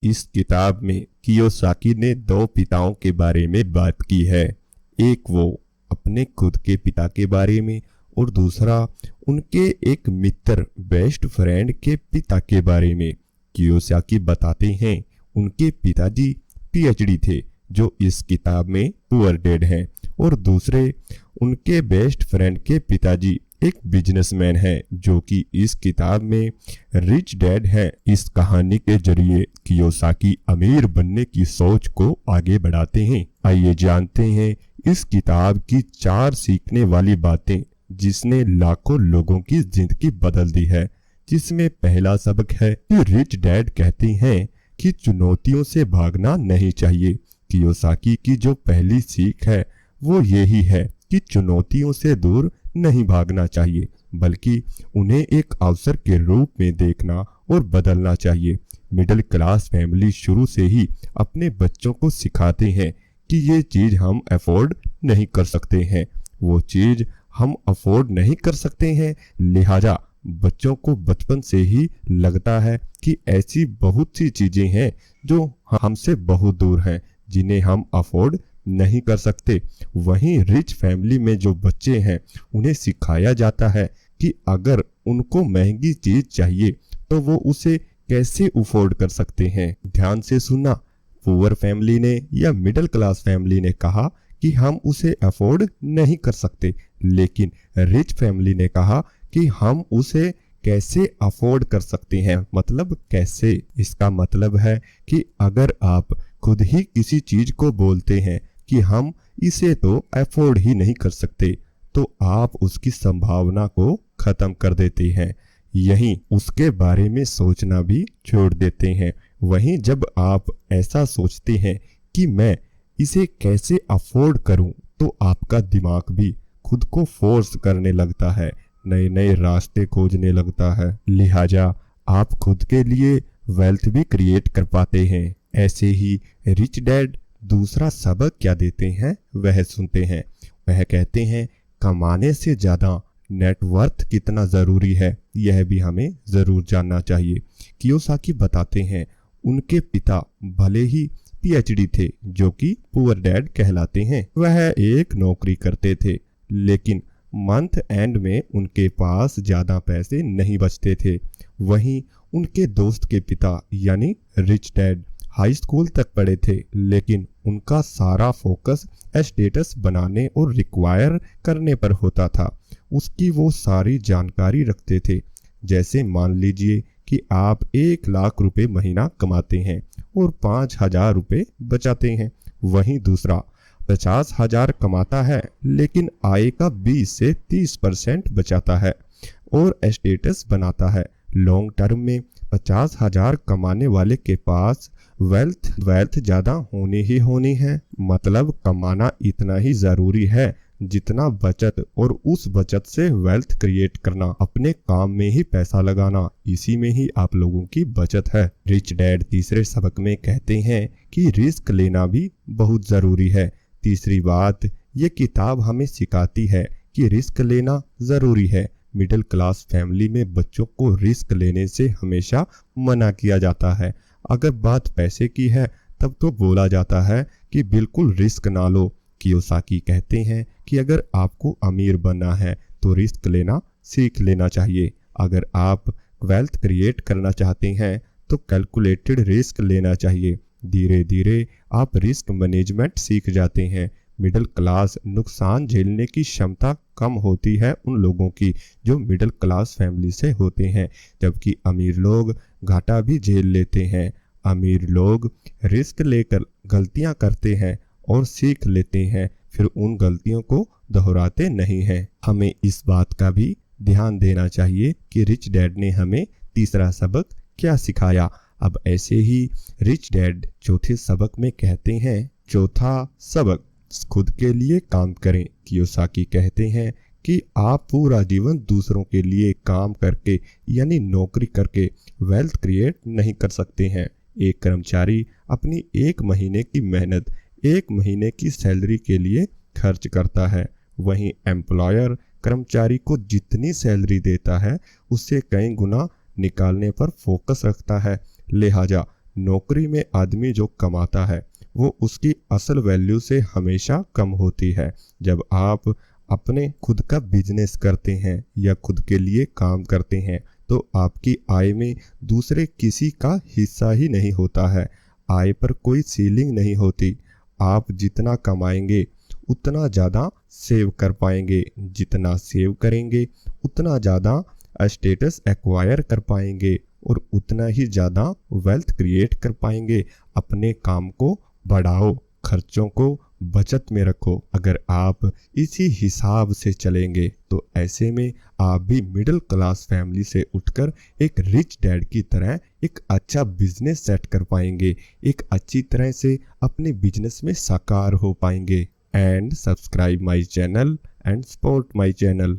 इस किताब में कियोसाकी ने दो पिताओं के बारे में बात की है। एक वो अपने खुद के पिता के बारे में और दूसरा उनके एक मित्र बेस्ट फ्रेंड के पिता के बारे में। कियोसाकी बताते हैं उनके पिताजी पीएचडी थे जो इस किताब में पुअर डैड हैं, और दूसरे उनके बेस्ट फ्रेंड के पिताजी एक बिजनेसमैन है जो कि इस किताब में रिच डैड है। इस कहानी के जरिए कियोसाकी अमीर बनने की सोच को आगे बढ़ाते हैं। आइए जानते हैं इस किताब की 4 सीखने वाली बातें जिसने लाखों लोगों की जिंदगी बदल दी है। जिसमें पहला सबक है कि रिच डैड कहते हैं कि चुनौतियों से भागना नहीं चाहिए। कियोसाकी की जो पहली सीख है वो यही है कि चुनौतियों से दूर नहीं भागना चाहिए बल्कि उन्हें एक अवसर के रूप में देखना और बदलना चाहिए। मिडिल क्लास फैमिली शुरू से ही अपने बच्चों को सिखाते हैं कि ये चीज हम अफोर्ड नहीं कर सकते हैं, वो चीज हम अफोर्ड नहीं कर सकते हैं। लिहाजा बच्चों को बचपन से ही लगता है कि ऐसी बहुत सी चीजें हैं जो हमसे बहुत दूर हैं, जिन्हें हम अफोर्ड नहीं कर सकते। वहीं रिच फैमिली में जो बच्चे हैं उन्हें सिखाया जाता है कि अगर उनको महंगी चीज चाहिए तो वो उसे कैसे अफोर्ड कर सकते हैं। ध्यान से सुनना, पुअर फैमिली ने या मिडिल क्लास फैमिली ने कहा कि हम उसे अफोर्ड नहीं कर सकते, लेकिन रिच फैमिली ने कहा कि हम उसे कैसे अफोर्ड कर सकते हैं। मतलब कैसे? इसका मतलब है कि अगर आप खुद ही किसी चीज को बोलते हैं कि हम इसे तो अफोर्ड ही नहीं कर सकते, तो आप उसकी संभावना को खत्म कर देते हैं, यहीं उसके बारे में सोचना भी छोड़ देते हैं। वहीं जब आप ऐसा सोचते हैं कि मैं इसे कैसे अफोर्ड करूं, तो आपका दिमाग भी खुद को फोर्स करने लगता है, नए नए रास्ते खोजने लगता है। लिहाजा आप खुद के लिए वेल्थ भी क्रिएट कर पाते हैं। ऐसे ही रिच डैड दूसरा सबक क्या देते हैं वह सुनते हैं। वह कहते हैं कमाने से ज्यादा नेटवर्थ कितना जरूरी है यह भी हमें जरूर जानना चाहिए। कियोसाकी बताते हैं उनके पिता भले ही पीएचडी थे जो कि पुअर डैड कहलाते हैं। वह एक नौकरी करते थे, लेकिन मंथ एंड में उनके पास ज्यादा पैसे नहीं बचते थे। वहीं उनके दोस्त के पिता यानी रिच डैड हाई स्कूल तक पढ़े थे, लेकिन उनका सारा फोकस स्टेटस बनाने और रिक्वायर करने पर होता था। उसकी वो सारी जानकारी रखते थे। जैसे मान लीजिए कि आप 1 लाख रुपए महीना कमाते हैं और 5,000 रुपए बचाते हैं। वहीं दूसरा 50,000 कमाता है लेकिन आय का 20 से 30% बचाता है और स्टेटस बनाता है। लॉन्ग टर्म में 50,000 कमाने वाले के पास वेल्थ ज्यादा होनी ही होनी है। मतलब कमाना इतना ही जरूरी है जितना बचत, और उस बचत से वेल्थ क्रिएट करना, अपने काम में ही पैसा लगाना, इसी में ही आप लोगों की बचत है। रिच डैड तीसरे सबक में कहते हैं कि रिस्क लेना भी बहुत जरूरी है। तीसरी बात ये किताब हमें सिखाती है कि रिस्क लेना जरूरी है। मिडिल क्लास फैमिली में बच्चों को रिस्क लेने से हमेशा मना किया जाता है। अगर बात पैसे की है तब तो बोला जाता है कि बिल्कुल रिस्क ना लो। कियोसाकी कहते हैं कि अगर आपको अमीर बनना है तो रिस्क लेना सीख लेना चाहिए। अगर आप वेल्थ क्रिएट करना चाहते हैं तो कैलकुलेटेड रिस्क लेना चाहिए। धीरे धीरे आप रिस्क मैनेजमेंट सीख जाते हैं। मिडिल क्लास नुकसान झेलने की क्षमता कम होती है उन लोगों की जो मिडिल क्लास फैमिली से होते हैं, जबकि अमीर लोग घाटा भी झेल लेते हैं। अमीर लोग रिस्क लेकर गलतियां करते हैं और सीख लेते हैं, फिर उन गलतियों को दोहराते नहीं हैं। हमें इस बात का भी ध्यान देना चाहिए कि रिच डैड ने हमें तीसरा सबक क्या सिखाया। अब ऐसे ही रिच डैड चौथे सबक में कहते हैं, चौथा सबक खुद के लिए काम करें। कियोसाकी कहते हैं कि आप पूरा जीवन दूसरों के लिए काम करके यानी नौकरी करके वेल्थ क्रिएट नहीं कर सकते हैं। एक कर्मचारी अपनी 1 महीने की मेहनत 1 महीने की सैलरी के लिए खर्च करता है, वहीं एम्प्लॉयर कर्मचारी को जितनी सैलरी देता है उससे कई गुना निकालने पर फोकस रखता है। लिहाजा नौकरी में आदमी जो कमाता है वो उसकी असल वैल्यू से हमेशा कम होती है। जब आप अपने खुद का बिजनेस करते हैं या खुद के लिए काम करते हैं तो आपकी आय में दूसरे किसी का हिस्सा ही नहीं होता है। आय पर कोई सीलिंग नहीं होती। आप जितना कमाएंगे उतना ज़्यादा सेव कर पाएंगे, जितना सेव करेंगे उतना ज़्यादा स्टेटस एक्वायर कर पाएंगे और उतना ही ज़्यादा वेल्थ क्रिएट कर पाएंगे। अपने काम को बढ़ाओ, खर्चों को बचत में रखो। अगर आप इसी हिसाब से चलेंगे तो ऐसे में आप भी मिडिल क्लास फैमिली से उठकर एक रिच डैड की तरह एक अच्छा बिजनेस सेट कर पाएंगे, एक अच्छी तरह से अपने बिजनेस में साकार हो पाएंगे। And subscribe my channel and support my channel.